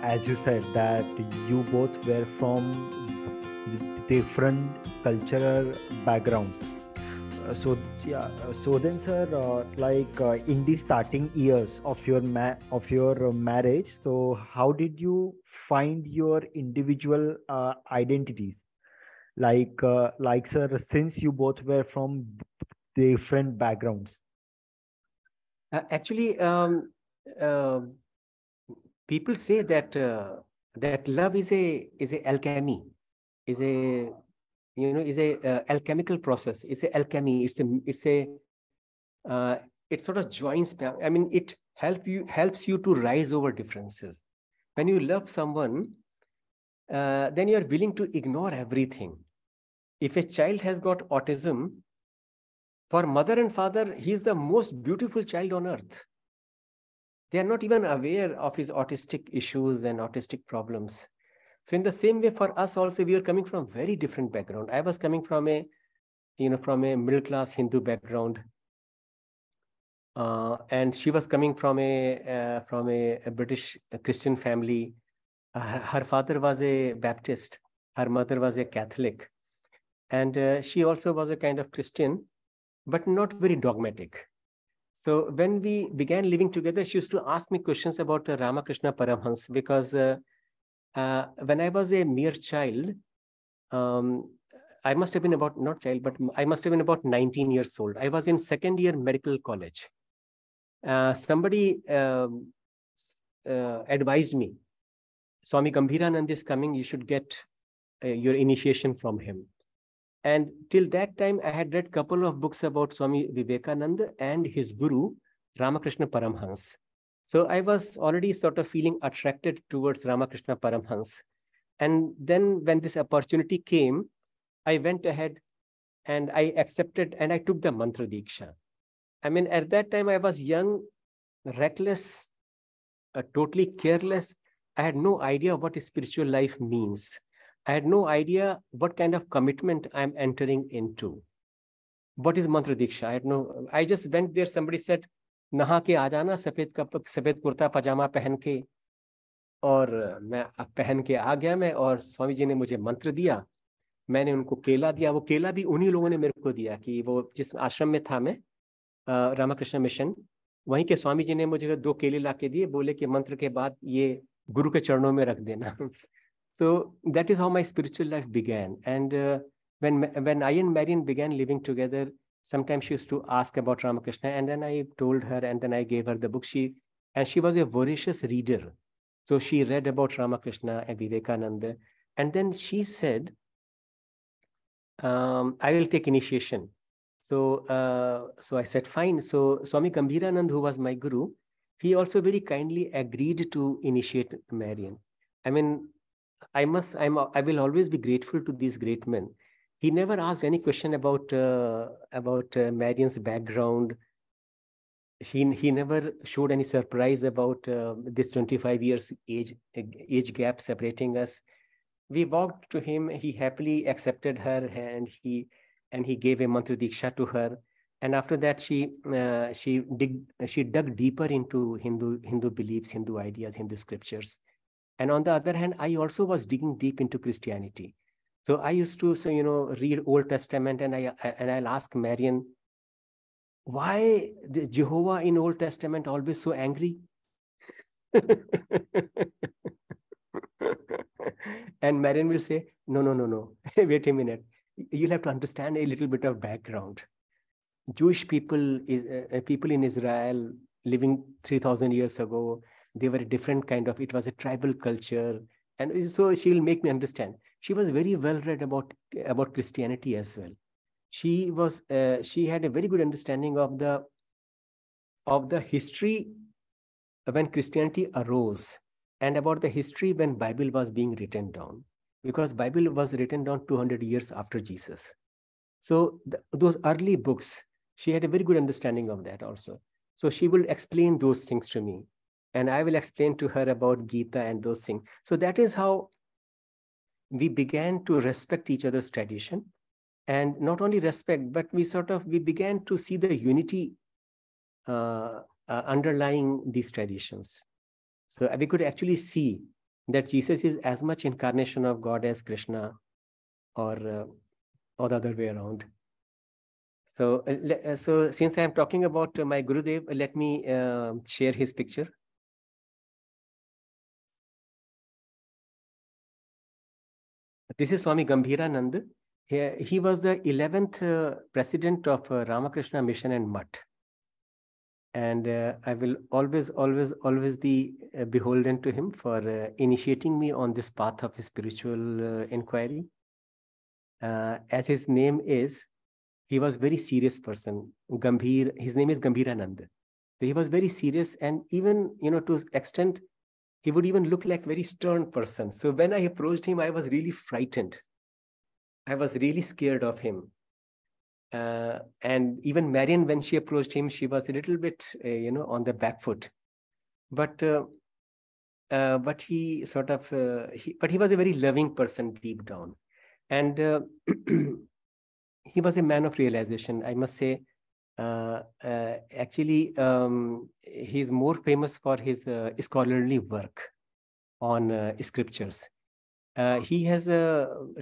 as you said that you both were from different cultural background. So yeah, so then, sir, in the starting years of your marriage, so how did you find your individual identities? Sir, since you both were from different backgrounds. Actually, uh, people say that that love is a alchemy, is a is a alchemical process. It's a alchemy. Uh, it sort of joins. I mean, it helps you to rise over differences. When you love someone, then you are willing to ignore everything. If a child has got autism, for mother and father, he is the most beautiful child on earth. They are not even aware of his autistic issues and autistic problems. So in the same way, for us also, we are coming from very different background. I was coming from a middle class Hindu background, and she was coming from a British Christian family. Her father was a Baptist, her mother was a Catholic, and she also was a kind of Christian, but not very dogmatic. So when we began living together, she used to ask me questions about Ramakrishna Paramhans, because when I was a mere child, I must have been about, not child, but I must have been about 19 years old. I was in second year medical college. Somebody advised me, Sw Gambhiranand is coming, you should get your initiation from him. And till that time, I had read a couple of books about Swami Vivekananda and his guru, Ramakrishna Paramhans. So I was already sort of feeling attracted towards Ramakrishna Paramhans. And then when this opportunity came, I went ahead and I accepted and I took the mantra diksha. I mean, at that time, I was young, reckless, totally careless. I had no idea what spiritual life means. I had no idea what kind of commitment I'm entering into. What is mantra diksha? I just went there. Somebody said, "Naha ke aa jana, सफेद कुर्ता पजामा पहन के." और मैं पहन के आ गया मैं, और स्वामी जी ने मुझे मंत्र दिया. मैंने उनको केला दिया. वो केला भी उन्हीं लोगों ने मेरे को दिया कि वो जिस आश्रम में था मैं, रामकृष्ण मिशन, वहीं के स्वामी जी ने मुझे 2 केले ला के दिए. बोले कि मंत्र के बाद ये गुरु के चरणों में रख देना. So that is how my spiritual life began. And when I and Marian began living together, sometimes she used to ask about Ramakrishna, and then I told her, and then I gave her the book. She was a voracious reader. So she read about Ramakrishna and Vivekananda. And then she said, I will take initiation. So I said, fine. So Swami Gambhiranand, who was my guru, he also very kindly agreed to initiate Marian. I mean, I will always be grateful to these great men. He never asked any question about Marian's background. He never showed any surprise about this 25 years age gap separating us. We walked to him. He happily accepted her, and he gave a mantra diksha to her. And after that, she dug deeper into Hindu beliefs, Hindu ideas, Hindu scriptures. And on the other hand, I also was digging deep into Christianity. So I used to, read Old Testament, and I'll ask Marian, why the Jehovah in Old Testament always so angry? And Marian will say, no. Wait a minute. You'll have to understand a little bit of background. Jewish people in Israel living 3,000 years ago, they were a different kind of, it was a tribal culture. And so she will make me understand. She was very well read about Christianity as well. She had a very good understanding of the history when Christianity arose, and about the history when Bible was being written down, because Bible was written down 200 years after Jesus. So those early books, she had a very good understanding of that also. So she will explain those things to me, and I will explain to her about Gita and those things. So that is how we began to respect each other's tradition, and not only respect, but we began to see the unity underlying these traditions. So we could actually see that Jesus is as much incarnation of God as Krishna, or the other way around. So, so since I am talking about my Gurudev, let me share his picture. This is Swami Gambhiranand. He was the 11th president of Ramakrishna Mission and Mutt. And I will always be beholden to him for initiating me on this path of spiritual inquiry. As his name is, he was very serious person. His name is Gambhiranand. So he was very serious, and even, to extent, he would even look like very stern person. So when I approached him, I was really frightened. I was really scared of him. And even Marian, when she approached him, she was a little bit, on the back foot. But he sort of, but he was a very loving person deep down. And he was a man of realization, I must say. Actually, he's more famous for his scholarly work on scriptures. He has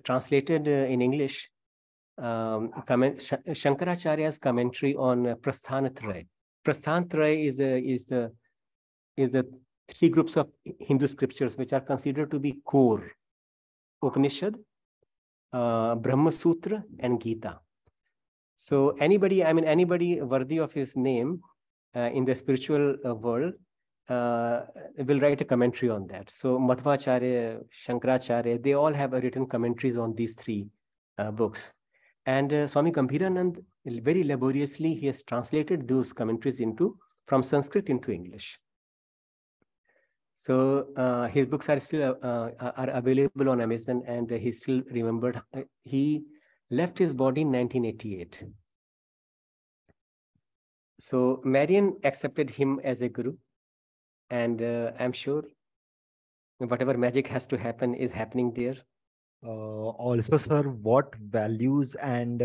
translated in English Shankaracharya's commentary on Prasthanatraya. Prasthanatraya is the three groups of Hindu scriptures which are considered to be core: Upanishad, Brahma Sutra, and Gita. So anybody worthy of his name in the spiritual world will write a commentary on that. So Madhvacharya, Shankaracharya, they all have written commentaries on these three books. And Swami Gambhiranand, very laboriously, he has translated those commentaries from Sanskrit into English. So his books are still are available on Amazon, and he's still remembered. He left his body in 1988. So Marian accepted him as a guru, and I'm sure whatever magic has to happen is happening there. Also, sir, what values and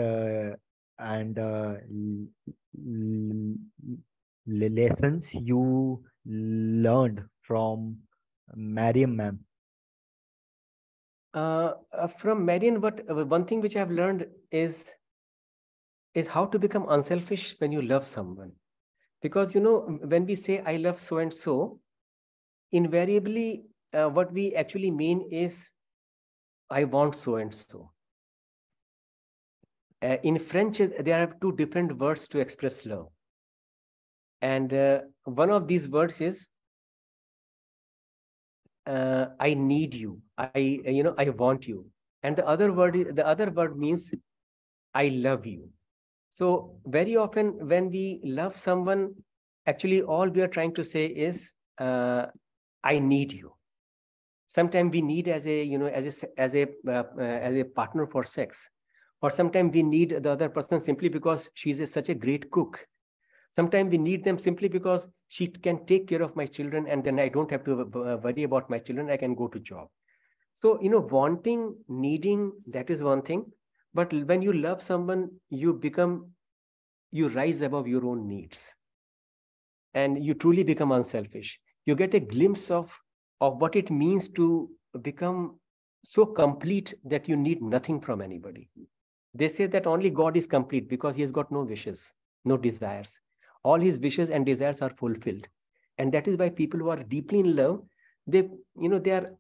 lessons you learned from Mariam ma'am? From Marian, one thing which I've learned is how to become unselfish when you love someone. Because, when we say I love so and so, invariably what we actually mean is I want so and so. In French, there are two different words to express love. And one of these words is I need you. I want you. And the other word means I love you. So very often when we love someone, actually all we are trying to say is I need you. Sometimes we need as a partner for sex, or sometimes we need the other person simply because she's such a great cook. Sometimes we need them simply because she can take care of my children, and then I don't have to worry about my children. I can go to job. So, wanting, needing, that is one thing. But when you love someone, you rise above your own needs. And you truly become unselfish. You get a glimpse of what it means to become so complete that you need nothing from anybody. They say that only God is complete because he has got no wishes, no desires. All his wishes and desires are fulfilled. And that is why people who are deeply in love, they are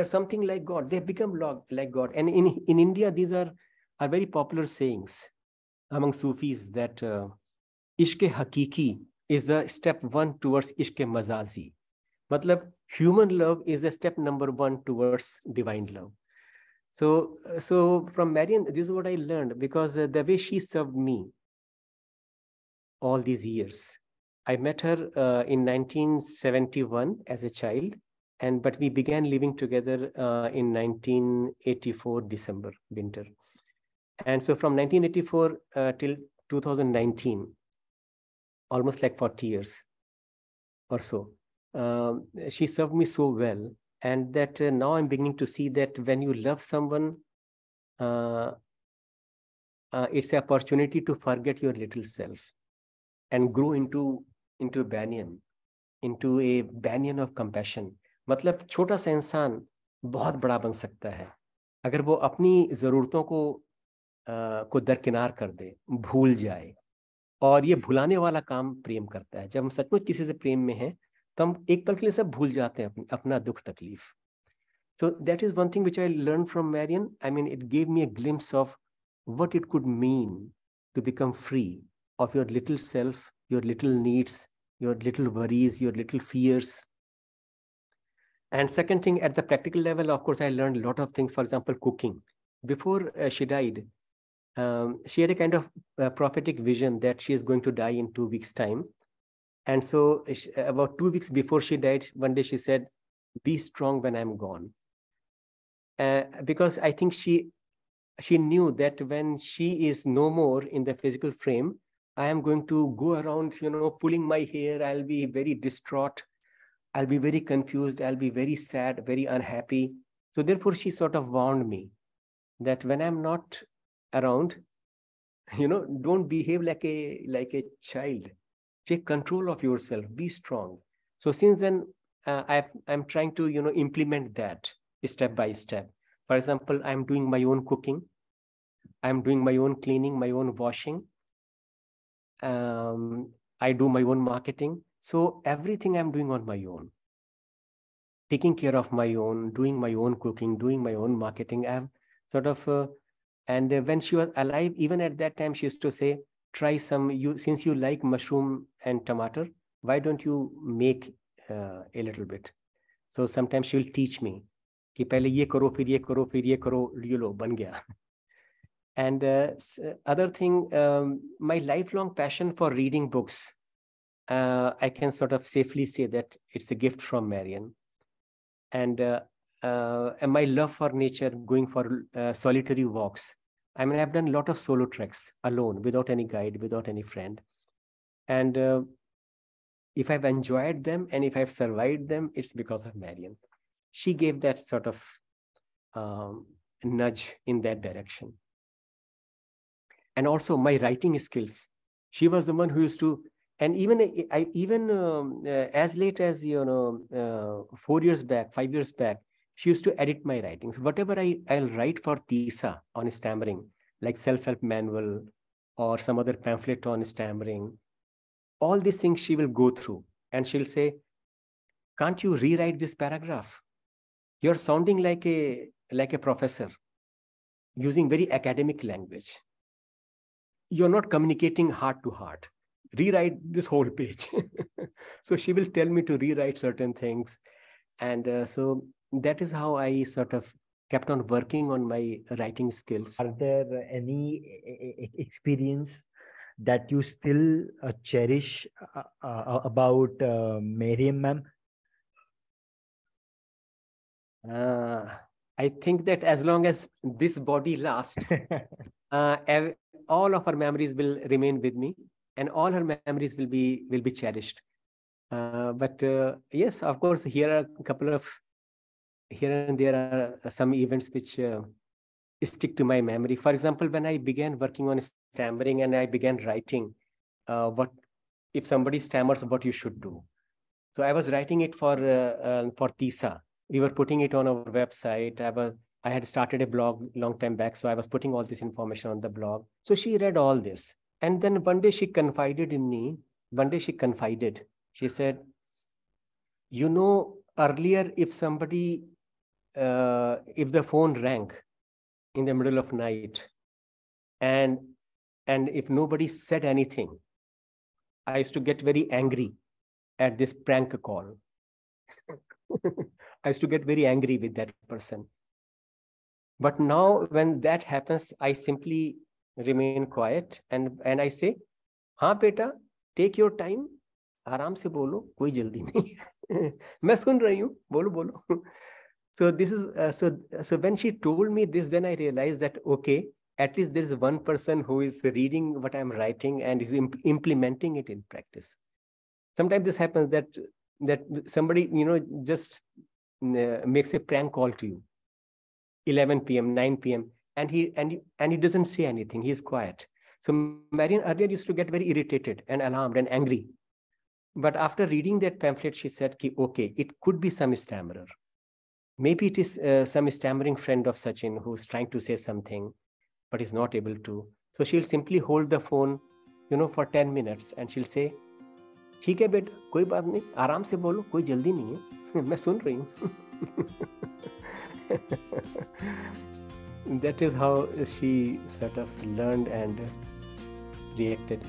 something like God. They become like God. And in India, these are very popular sayings among Sufis that Ishq-e Hakiki is the step 1 towards Ishq-e Mazazi. Matlab, human love is the step number 1 towards divine love. So from Marian, this is what I learned, because the way she served me all these years. I met her in 1971 as a child, but we began living together in 1984 December winter. And so from 1984 till 2019, almost like 40 years or so, she served me so well. And that now I'm beginning to see that when you love someone, it's an opportunity to forget your little self and grow into a banyan of compassion, मतलब छोटा सा इंसान बहुत बड़ा बन सकता है अगर वो अपनी जरूरतों को दरकिनार कर दे, भूल जाए। और ये भुलाने वाला काम प्रेम करता है। जब हम सचमुच किसी से प्रेम में हैं तो हम एक पल के लिए सब भूल जाते हैं, अपना दुख तकलीफ। So that is one thing which I learned from Marian. I mean, it gave me a glimpse of what it could mean to become free of your little self, your little needs, your little worries, your little fears. And second thing, at the practical level, of course, I learned a lot of things. For example, cooking. Before she died, she had a kind of prophetic vision that she is going to die in 2 weeks' time. And so about 2 weeks before she died, one day she said, "Be strong when I'm gone." Because I think she knew that when she is no more in the physical frame, I am going to go around, pulling my hair. I'll be very distraught. I'll be very confused. I'll be very sad, very unhappy. So therefore, she sort of warned me that when I'm not around, don't behave like a child. Take control of yourself. Be strong. So since then, I'm trying to implement that step by step. For example, I'm doing my own cooking. I'm doing my own cleaning, my own washing. I do my own marketing. So everything I'm doing on my own. Taking care of my own, doing my own cooking, doing my own marketing. I've sort of, and when she was alive, even at that time, she used to say, try some, since you like mushroom and tomato, why don't you make a little bit? So sometimes she will teach me, कि पहले ये करो, फिर ये करो, फिर ये करो, ये लो, बन गया. And other thing, my lifelong passion for reading books, I can sort of safely say that it's a gift from Marian. And my love for nature, going for solitary walks. I mean, I've done a lot of solo treks alone, without any guide, without any friend. And if I've enjoyed them and if I've survived them, it's because of Marian. She gave that sort of nudge in that direction. And also my writing skills. She was the one who used to, and even as late as 4 years back, 5 years back, she used to edit my writings. Whatever I'll write for TISA on stammering, like self-help manual or some other pamphlet on stammering, all these things she will go through and she'll say, "Can't you rewrite this paragraph? You're sounding like a professor, using very academic language. You're not communicating heart to heart. Rewrite this whole page." So she will tell me to rewrite certain things. And so that is how I sort of kept on working on my writing skills. Are there any experience that you still cherish about Mariam ma'am? I think that as long as this body lasts, all of her memories will remain with me, and all her memories will be cherished. But yes, of course, here are a couple of, here and there are some events which stick to my memory. For example, when I began working on stammering and I began writing, what if somebody stammers, what you should do. So I was writing it for TISA. We were putting it on our website. I had started a blog long time back, so I was putting all this information on the blog. So she read all this. And then one day she confided in me. One day she confided. She said, earlier if somebody, if the phone rang in the middle of night and if nobody said anything, I used to get very angry at this prank call. I used to get very angry with that person. But now when that happens, I simply remain quiet and I say, "हाँ बेटा, take your time, आराम से बोलो, कोई जल्दी नहीं." मैं सुन रही हूँ, बोलो बोलो. So this is so when she told me this, then I realized that okay, at least there is one person who is reading what I'm writing and is implementing it in practice. Sometimes this happens that somebody just makes a prank call to you, 11 p.m., 9 p.m., and he doesn't say anything. He's quiet. So Marian earlier used to get very irritated and alarmed and angry. But after reading that pamphlet, she said, ki, okay, it could be some stammerer. Maybe it is some stammering friend of Sachin who's trying to say something, but is not able to. So she'll simply hold the phone, for 10 minutes and she'll say, ठीक है बेटा, कोई बात नहीं, आराम से बोलो, कोई जल्दी नहीं है, मैं सुन रही हूँ. That is how she sort of learned and reacted.